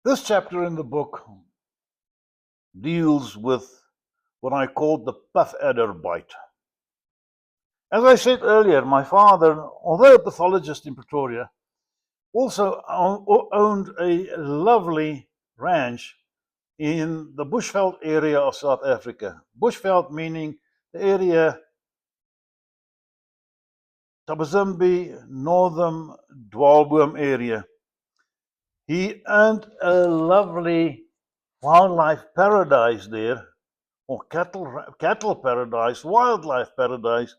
This chapter in the book deals with what I called the puff adder bite. As I said earlier, my father, although a pathologist in Pretoria, also owned a lovely ranch in the Bushveld area of South Africa. Bushveld meaning the area Thabazimbi, Northern Dwaalboom area. He owned a lovely wildlife paradise there, or cattle paradise, wildlife paradise,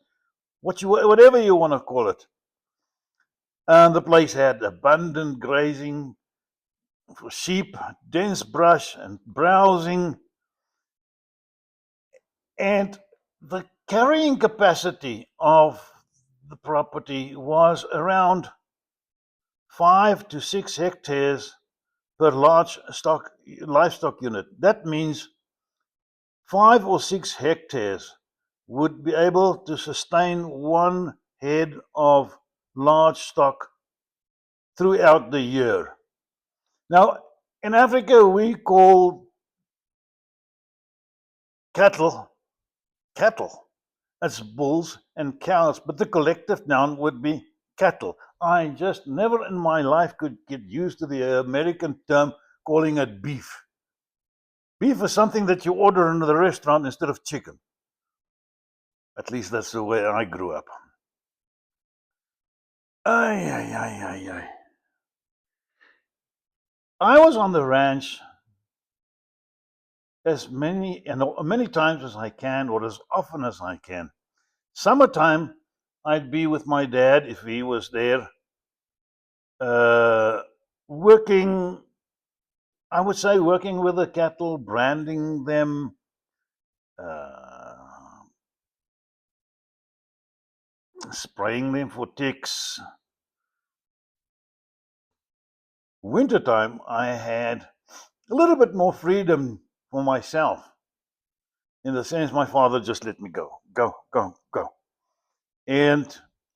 whatever you want to call it. And the place had abundant grazing for sheep, dense brush and browsing, and the carrying capacity of the property was around 5 to 6 hectares per large livestock unit. That means 5 or 6 hectares would be able to sustain one head of large stock throughout the year. Now, in Africa, we call cattle cattle. That's bulls and cows, but the collective noun would be cattle. I just never in my life could get used to the American term calling it beef. Beef is something that you order in the restaurant instead of chicken. At least that's the way I grew up. Ay, ay, ay, ay, ay. I was on the ranch as many times as I can, or as often as I can. Summertime, I'd be with my dad if he was there, uh, working. I would say working with the cattle, branding them, uh, spraying them for ticks. Wintertime, I had a little bit more freedom for myself. In the sense, my father just let me go, go, go, go. And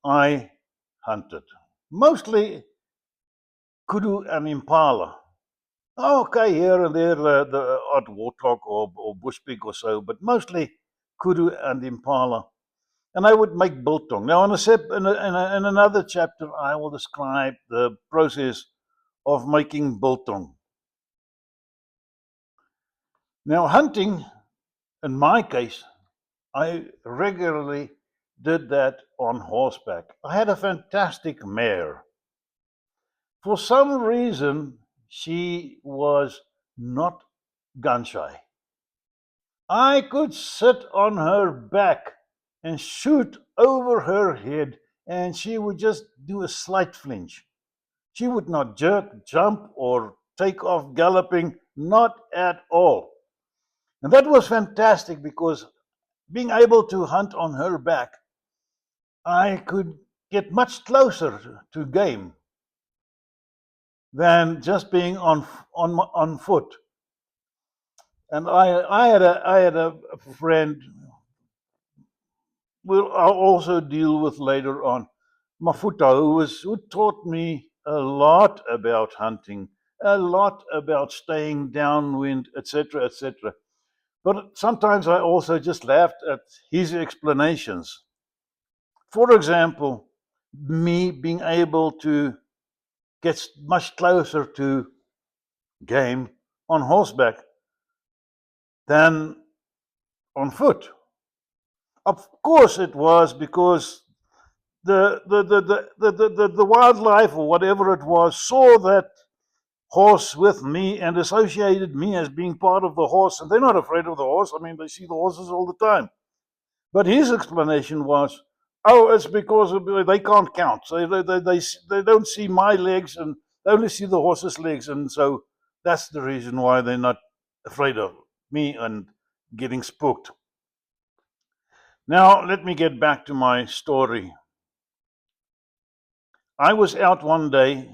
I hunted. Mostly kudu and impala. Okay, here and there the odd warthog or bush pig or so, but mostly kudu and impala. And I would make biltong. Now, in another chapter, I will describe the process of making biltong. Now, hunting, in my case, I regularly did that on horseback. I had a fantastic mare. For some reason, she was not gun shy. I could sit on her back and shoot over her head, and she would just do a slight flinch. She would not jerk, jump, or take off galloping, not at all. And that was fantastic because being able to hunt on her back, I could get much closer to game than just being on foot. And I had a friend I'll also deal with later on, Mafuta, who taught me a lot about hunting, a lot about staying downwind, etc., etc. But sometimes I also just laughed at his explanations. For example, me being able to get much closer to game on horseback than on foot. Of course, it was because the wildlife or whatever it was saw that horse with me and associated me as being part of the horse, and they're not afraid of the horse. I mean, they see the horses all the time. But his explanation was, oh, it's because they can't count. So they don't see my legs and they only see the horse's legs. And so that's the reason why they're not afraid of me and getting spooked. Now, let me get back to my story. I was out one day.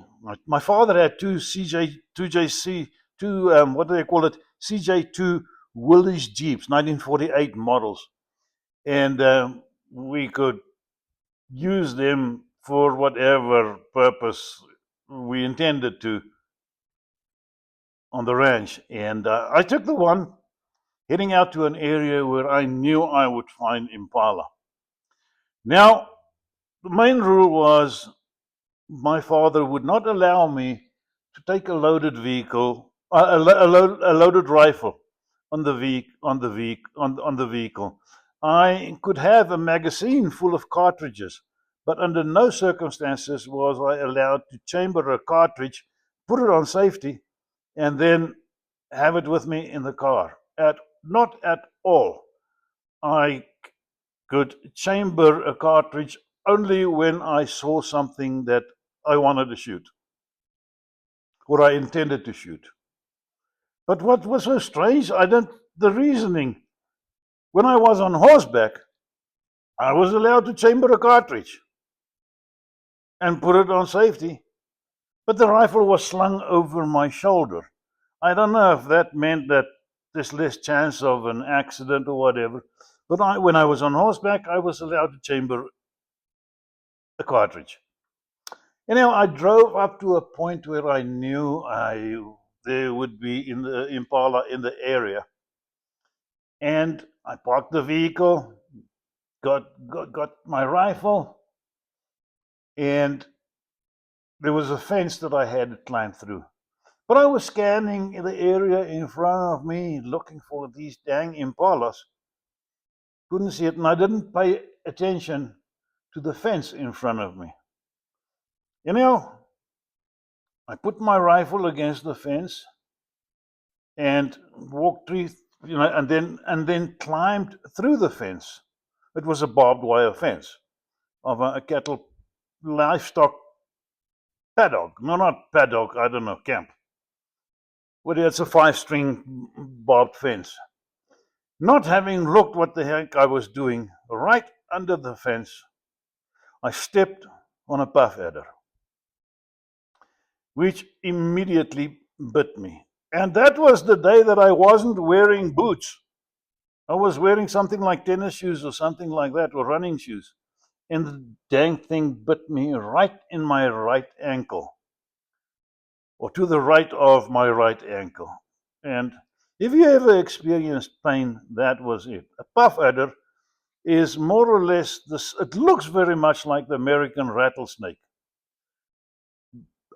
My father had two what do they call it? CJ2 Willys Jeeps, 1948 models. And we could use them for whatever purpose we intended to on the ranch, and I took the one heading out to an area where I knew I would find impala. Now, the main rule was my father would not allow me to take a loaded vehicle, a loaded rifle on the vehicle. I could have a magazine full of cartridges, but under no circumstances was I allowed to chamber a cartridge, put it on safety, and then have it with me in the car. Not at all. I could chamber a cartridge only when I saw something that I wanted to shoot or I intended to shoot. But what was so strange, the reasoning. When I was on horseback, I was allowed to chamber a cartridge and put it on safety, but the rifle was slung over my shoulder. I don't know if that meant that there's less chance of an accident or whatever, but when I was on horseback, I was allowed to chamber a cartridge. Anyhow, I drove up to a point where I knew there would be in the Impala in the area, and I parked the vehicle, got my rifle, and there was a fence that I had to climb through. But I was scanning the area in front of me, looking for these dang impalas. Couldn't see it, and I didn't pay attention to the fence in front of me. I put my rifle against the fence and walked through, and then climbed through the fence. It was a barbed wire fence of a cattle livestock paddock. No, not paddock. I don't know, camp. Well, it's a 5-string barbed fence. Not having looked what the heck I was doing, right under the fence, I stepped on a puff adder, which immediately bit me. And that was the day that I wasn't wearing boots. I was wearing something like tennis shoes or something like that, or running shoes. And the dang thing bit me right in my right ankle, or to the right of my right ankle. And if you ever experienced pain, that was it. A puff adder is more or less this, it looks very much like the American rattlesnake.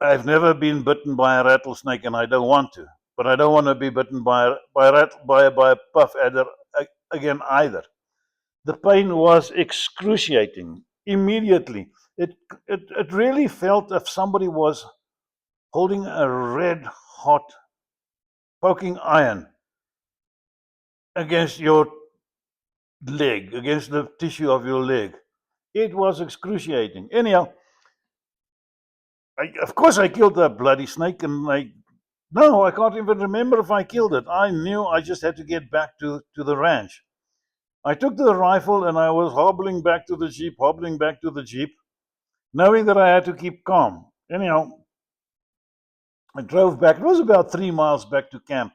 I've never been bitten by a rattlesnake and I don't want to, but I don't want to be bitten by a puff adder again either. The pain was excruciating immediately. It really felt if somebody was holding a red hot poking iron against your leg, against the tissue of your leg. It was excruciating. Anyhow, of course I killed that bloody snake, and no, I can't even remember if I killed it. I knew I just had to get back to the ranch. I took the rifle and I was hobbling back to the jeep, knowing that I had to keep calm. Anyhow, I drove back. It was about 3 miles back to camp.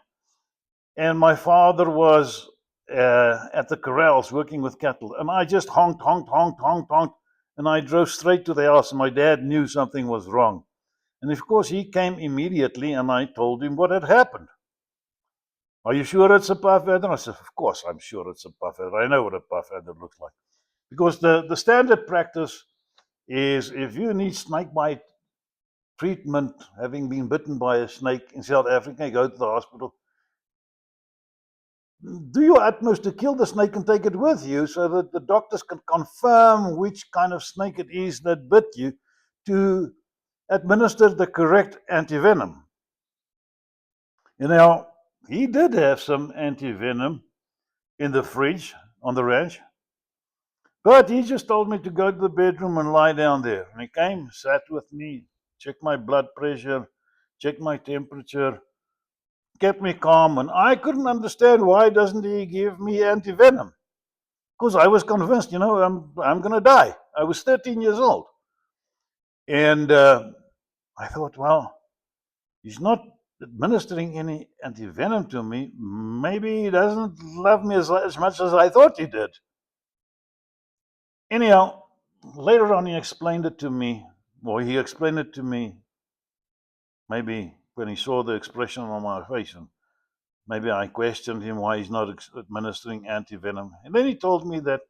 And my father was at the corrals working with cattle. And I just honked, honked, honked, honked, honked. And I drove straight to the house. And my dad knew something was wrong. And of course, he came immediately and I told him what had happened. Are you sure it's a puff adder? I said, of course, I'm sure it's a puff adder. I know what a puff adder looks like. Because the standard practice is if you need snake bite treatment, having been bitten by a snake in South Africa, you go to the hospital, do your utmost to kill the snake and take it with you so that the doctors can confirm which kind of snake it is that bit you to administer the correct antivenom. He did have some antivenom in the fridge on the ranch, but he just told me to go to the bedroom and lie down there. And he came, sat with me, checked my blood pressure, checked my temperature, kept me calm, and I couldn't understand why doesn't he give me antivenom? Because I was convinced, I'm going to die. I was 13 years old, and I thought, well, he's not administering any antivenom to me. Maybe he doesn't love me as much as I thought he did. Anyhow, later on, he explained it to me, maybe when he saw the expression on my face. And maybe I questioned him why he's not administering antivenom. And then he told me that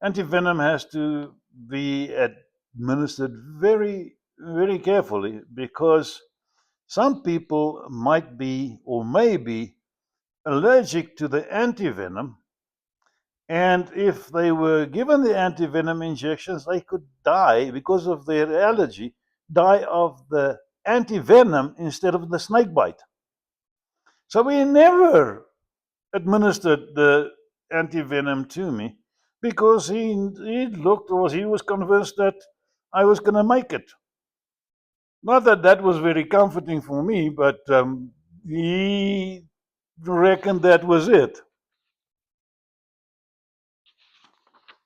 antivenom has to be administered very, very carefully because some people might be or may be allergic to the antivenom. And if they were given the antivenom injections, they could die because of their allergy, die of the antivenom instead of the snake bite. So we never administered the antivenom to me because he looked, or he was convinced that I was going to make it. Not that that was very comforting for me, but he reckoned that was it.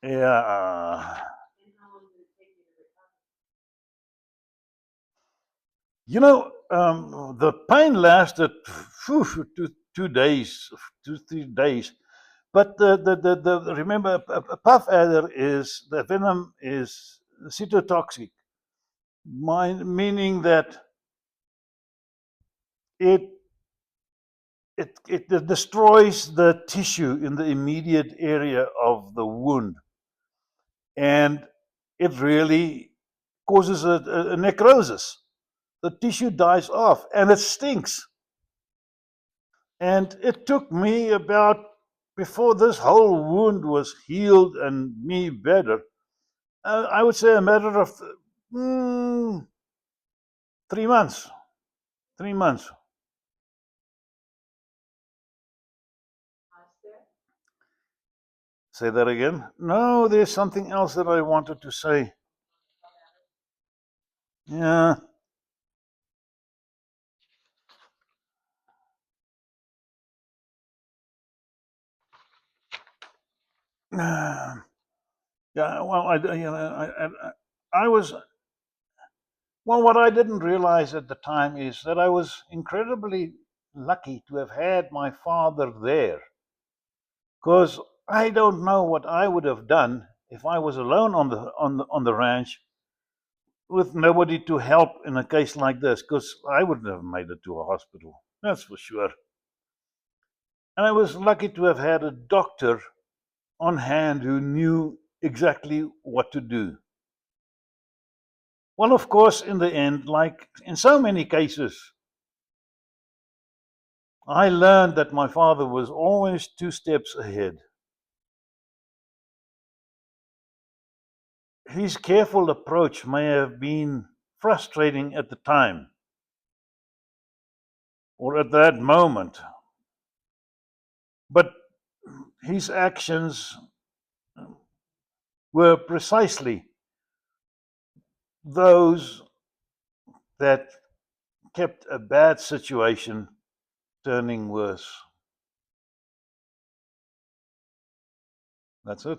Yeah. You know, the pain lasted 2 days, 3 days. But the remember, a puff adder is the venom is cytotoxic, meaning that it it destroys the tissue in the immediate area of the wound, and it really causes a necrosis. The tissue dies off, and it stinks. And it took me about, before this whole wound was healed and me better, I would say a matter of 3 months. 3 months. Say that again? No, there's something else that I wanted to say. Yeah. Yeah, well, I was, well, what I didn't realize at the time is that I was incredibly lucky to have had my father there, because I don't know what I would have done if I was alone on the ranch with nobody to help in a case like this, because I wouldn't have made it to a hospital. That's for sure. And I was lucky to have had a doctor on hand who knew exactly what to do. Well, of course, in the end, like in so many cases, I learned that my father was always 2 steps ahead. His careful approach may have been frustrating at the time or at that moment, but his actions were precisely those that kept a bad situation turning worse. That's it.